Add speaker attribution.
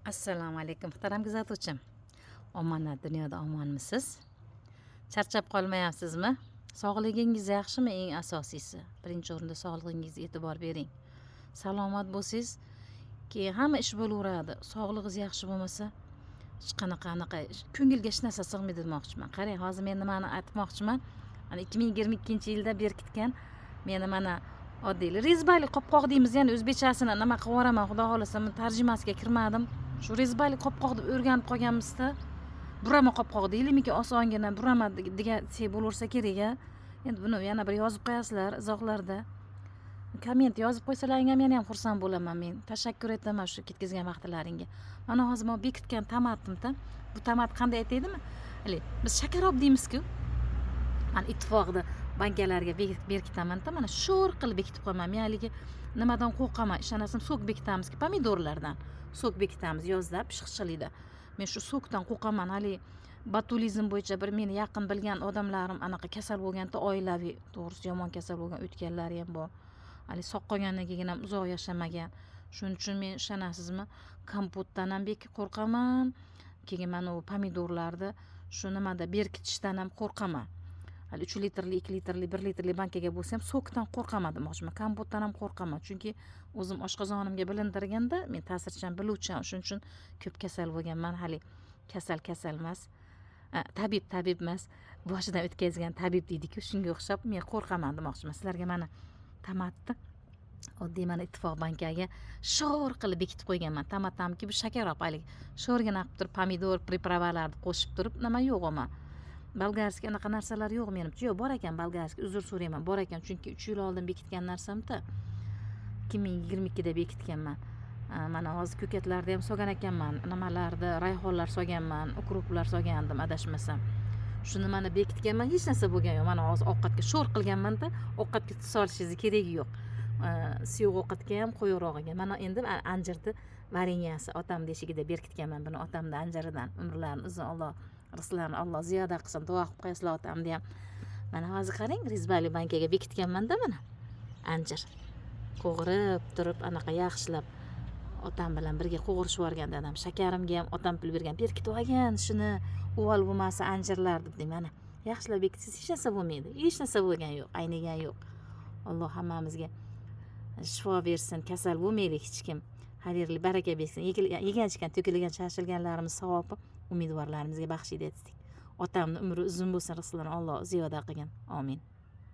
Speaker 1: Assalomu alaykum muhtaram kuzatuvchim. Omonat dunyoda omonmisiz? Charchab qolmayapsizmi? Sog'ligingiz yaxshimi eng asosiysi? Birinchi o'rinda sog'lig'ingizga e'tibor bering. Salomat bo'lsangiz, keyin hamma ish bo'laveradi. Sog'lig'ingiz yaxshi bo'lmasa, hech qanaqa ko'ngilga hech narsa sig'maydi demoqchiman. Qarang, hozir men nimani aytmoqchiman? Mana 2022-yilda berkitgan meni mana oddiy rezbali qopqoq deymiz, ya'ni o'zbekchasini nima qilib yuboraman, xudo xolasa, men tarjimasiga kirmadim. Shu rezbali qopqoq deb o'rganib qolganmizda, burama qopqoq deylikmi, osongina burama degan bo'laversa kerak a. Endi buni yana bir yozib qo'yasizlar izohlarda. Komment yozib qo'ysalaring ham men ham xursand bo'laman. Men tashakkur etaman shu ketkazgan vaqtlaringga. Mana hozir men bekitgan tomatimda, bu tomat qanday aytaydimi? Biz shakarop deymiz-ku. Mana ittifoqda bankalarga berkitaman-da, mana sho'r qilib bekitib qo'yaman. Men haligi nimadan qo'rqaman, ishonasizmi, sok bekitamiz-ki, pomidorlardan. Sok bekitamiz yozda, pishiqchilikda. Men shu sokdan qo'rqaman. Hali botulizm bo'yicha bir meni yaqin bilgan odamlarim anaqa kasal bo'lganda, oilaviy, to'g'risi yomon kasal bo'lgan o'tganlari ham bor. Hali sog' qolgandan keyin ham uzoq yashamagan. Shuning uchun men ishonasizmi, kompotdan ham qo'rqaman. Keyin mana u pomidorlarni shu nimada berkitishdan ham qo'rqaman. Hali 3 litrli, 2 litrli, 1 litrli bankaga bo'lsa ham sokdan qo'rqaman demoqchiman. Kompotdan ham qo'rqaman. Chunki o'zim oshqozonimga bilintirganda men ta'sirchan biluvchan, shuning uchun ko'p kasal bo'lganman. Hali kasal emas. Tabib emas. Boshidan o'tkazgan tabib deydi-ku, shunga o'xshab men qo'rqaman demoqchiman. Sizlarga mana tomatni oddiy mana ittifoq bankaga sho'r qilib bekitib qo'yganman. Tomatamki bu shakarop, hali sho'rgina qilib turib pomidor pripravalarni qo'shib turib, nima yo'q ama. Bolgarskiy anaqa narsalar yo'q menimcha. Yo'q, bor ekan bolgarskiy, uzr so'rayman, bor ekan, chunki 3 yil oldin bekitgan narsamda 2022da bekitganman. Mana hozir ko'katlarda ham solgan ekanman, nimalarda rayhonlar solganman, ukruplar solgandim adashmasam. Shuni mana bekitganman, hech narsa bo'lgan yo'q. Mana hozir ovqatga sho'r qilganman-da, ovqatga tuz solishingiz keragi yo'q. Suyuq ovqatga ham qo'yroqga. Mana endi anjirni varenyasi otamning eshigida berkitganman buni, otamning anjiridan. Umrlarini uzun, Alloh rizqlarini Alloh ziyoda qilsin, duo qilib qo'yasizlar otamni ham. Mana hozir qarang, rezbali bankaga bekitganman-da mana. Anjir qo'g'irib turib, anaqa yaxshilab otam bilan birga qo'g'irishib yuborgan dadam. Shakarimga ham otam pul bergan. Berkitib olgan shuni, uvol bo'lmasa anjirlar deb. Mana yaxshilab bekitsangiz hech narsa bo'lmaydi. Hech narsa bo'lgan yo'q, aynigan yo'q. Alloh hammamizga shifo bersin, kasal bo'lmaylik hech kim. Xayrli, baraka bersin. Yegan ichgan, to'kilgan, shashilganlarimiz savobi umidvorlarimizga baxshida etsin. Otamning umri uzun bo'lsin, rizqlarini Alloh ziyoda qilgin. Amin.